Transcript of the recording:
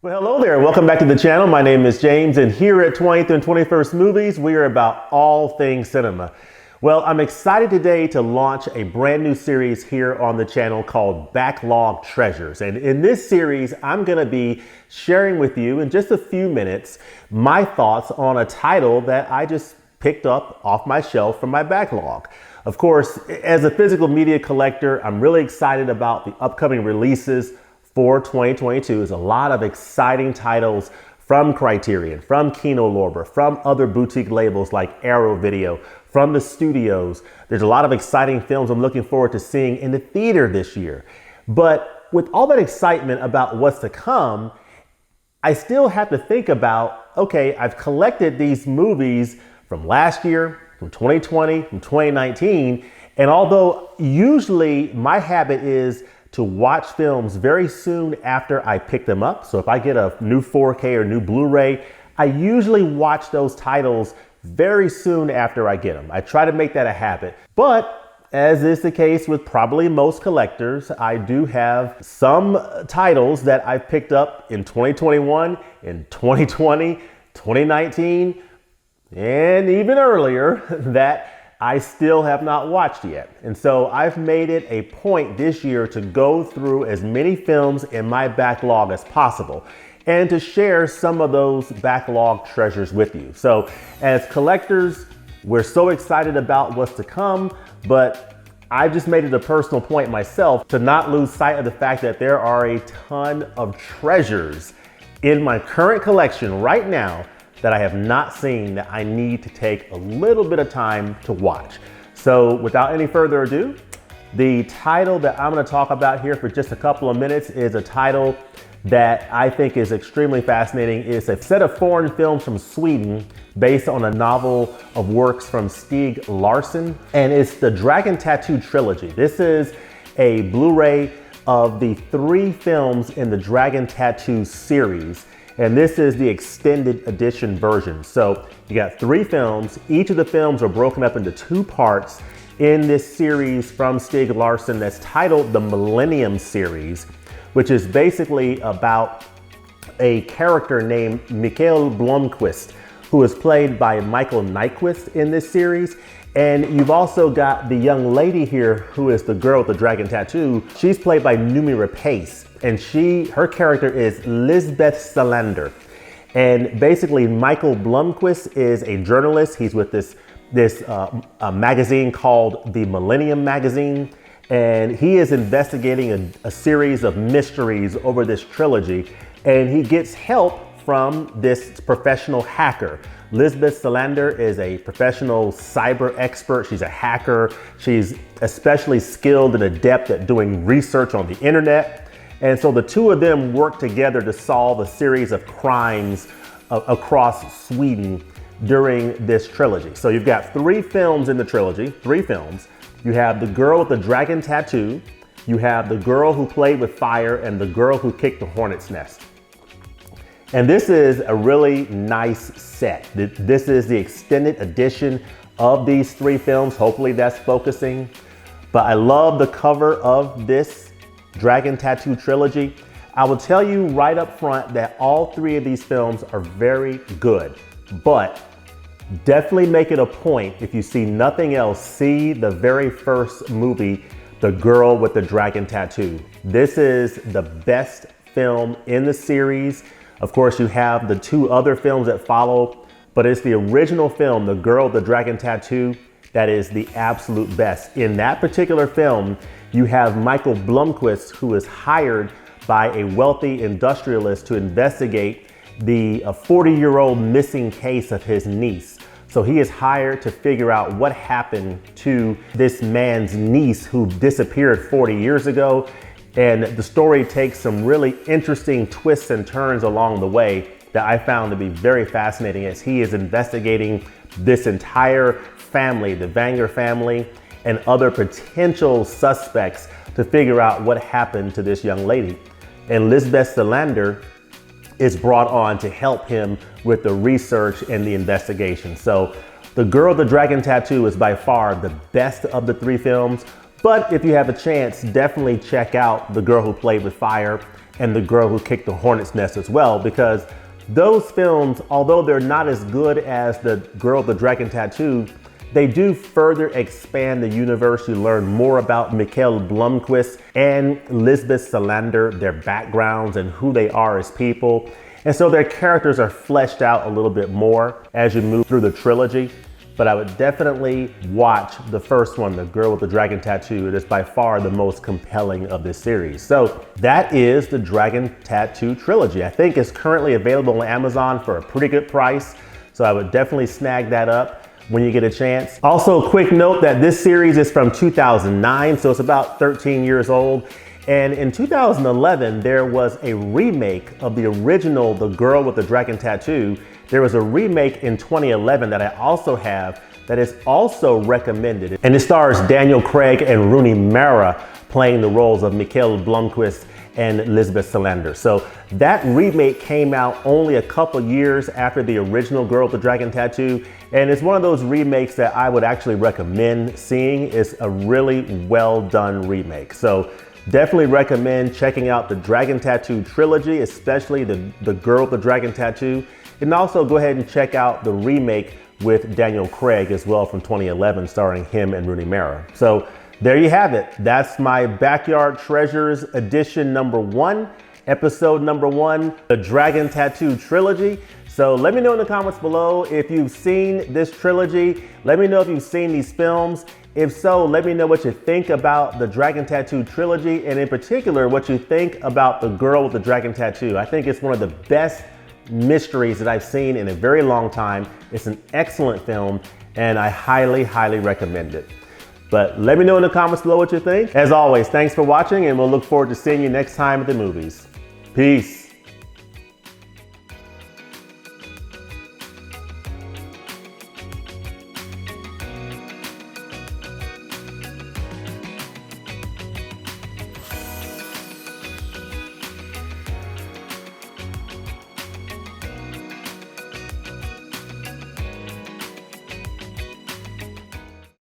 Well, hello there. Welcome back to the channel. My name is James, and here at 20th and 21st Movies, we are about all things cinema. Well, I'm excited today to launch a brand new series here on the channel called Backlog Treasures. And in this series, I'm going to be sharing with you in just a few minutes my thoughts on a title that I just picked up off my shelf from my backlog. Of course, as a physical media collector, I'm really excited about the upcoming releases for 2022. There's a lot of exciting titles from Criterion, from Kino Lorber, from other boutique labels like Arrow Video, from the studios. There's a lot of exciting films I'm looking forward to seeing in the theater this year. But with all that excitement about what's to come, I still have to think about, okay, I've collected these movies from last year, from 2020, from 2019, and although usually my habit is to watch films very soon after I pick them up. So if I get a new 4K or new Blu-ray, I usually watch those titles very soon after I get them. I try to make that a habit. But as is the case with probably most collectors, I do have some titles that I've picked up in 2021, in 2020, 2019, and even earlier that I still have not watched yet. And so I've made it a point this year to go through as many films in my backlog as possible and to share some of those backlog treasures with you. So as collectors, we're so excited about what's to come, but I've just made it a personal point myself to not lose sight of the fact that there are a ton of treasures in my current collection right now that I have not seen that I need to take a little bit of time to watch. So without any further ado, the title that I'm going to talk about here for just a couple of minutes is a title that I think is extremely fascinating. It's a set of foreign films from Sweden based on a novel of works from Stieg Larsson, and it's the Dragon Tattoo Trilogy. This is a Blu-ray of the 3 films in the Dragon Tattoo series. And this is the extended edition version. So you got 3 films. Each of the films are broken up into 2 parts in this series from Stieg Larsson that's titled the Millennium Series, which is basically about a character named Mikael Blomkvist, who is played by Michael Nyqvist in this series. And you've also got the young lady here who is the girl with the dragon tattoo. She's played by Noomi Rapace, and her character is Lisbeth Salander. And basically Michael Blomkvist is a journalist. He's with this magazine called the Millennium Magazine, and he is investigating a series of mysteries over this trilogy, and he gets help from this professional hacker. Lisbeth Salander is a professional cyber expert. She's a hacker. She's especially skilled and adept at doing research on the internet. And so the two of them work together to solve a series of crimes across Sweden during this trilogy. So you've got 3 films in the trilogy, 3 films. You have the girl with the dragon tattoo, you have the girl who played with fire, and the girl who kicked the hornet's nest. And this is a really nice set. This is the extended edition of these 3 films. Hopefully that's focusing. But I love the cover of this Dragon Tattoo Trilogy. I will tell you right up front that all 3 of these films are very good. But definitely make it a point, if you see nothing else, see the very first movie, The Girl with the Dragon Tattoo. This is the best film in the series. Of course, you have the 2 other films that follow, but it's the original film, The Girl with the Dragon Tattoo, that is the absolute best. In that particular film, you have Michael Blomkvist, who is hired by a wealthy industrialist to investigate the 40-year-old missing case of his niece. So he is hired to figure out what happened to this man's niece who disappeared 40 years ago. And the story takes some really interesting twists and turns along the way that I found to be very fascinating as he is investigating this entire family, the Vanger family, and other potential suspects to figure out what happened to this young lady. And Lisbeth Salander is brought on to help him with the research and the investigation. So The Girl with the Dragon Tattoo is by far the best of the 3 films. But if you have a chance, definitely check out The Girl Who Played with Fire and The Girl Who Kicked the Hornet's Nest as well, because those films, although they're not as good as The Girl with the Dragon Tattoo, they do further expand the universe. You learn more about Mikael Blomkvist and Lisbeth Salander, their backgrounds and who they are as people. And so their characters are fleshed out a little bit more as you move through the trilogy. But I would definitely watch the first one, The Girl with the Dragon Tattoo. It is by far the most compelling of this series. So that is the Dragon Tattoo Trilogy. I think it's currently available on Amazon for a pretty good price. So I would definitely snag that up when you get a chance. Also, a quick note that this series is from 2009, so it's about 13 years old. And in 2011, there was a remake of the original The Girl with the Dragon Tattoo. There was a remake in 2011 that I also have that is also recommended. And it stars Daniel Craig and Rooney Mara playing the roles of Mikael Blomkvist and Lisbeth Salander. So that remake came out only a couple years after the original Girl with the Dragon Tattoo. And it's one of those remakes that I would actually recommend seeing. It's a really well done remake. So definitely recommend checking out the Dragon Tattoo Trilogy, especially the Girl with the Dragon Tattoo. And also go ahead and check out the remake with Daniel Craig as well from 2011, starring him and Rooney Mara. So there you have it. That's my Backyard Treasures edition #1, episode #1, the Dragon Tattoo Trilogy. So let me know in the comments below if you've seen this trilogy. Let me know if you've seen these films. If so, let me know what you think about the Dragon Tattoo Trilogy, and in particular, what you think about The Girl with the Dragon Tattoo. I think it's one of the best mysteries that I've seen in a very long time. It's an excellent film, and I highly, highly recommend it. But let me know in the comments below what you think. As always, thanks for watching, and we'll look forward to seeing you next time at the movies. Peace.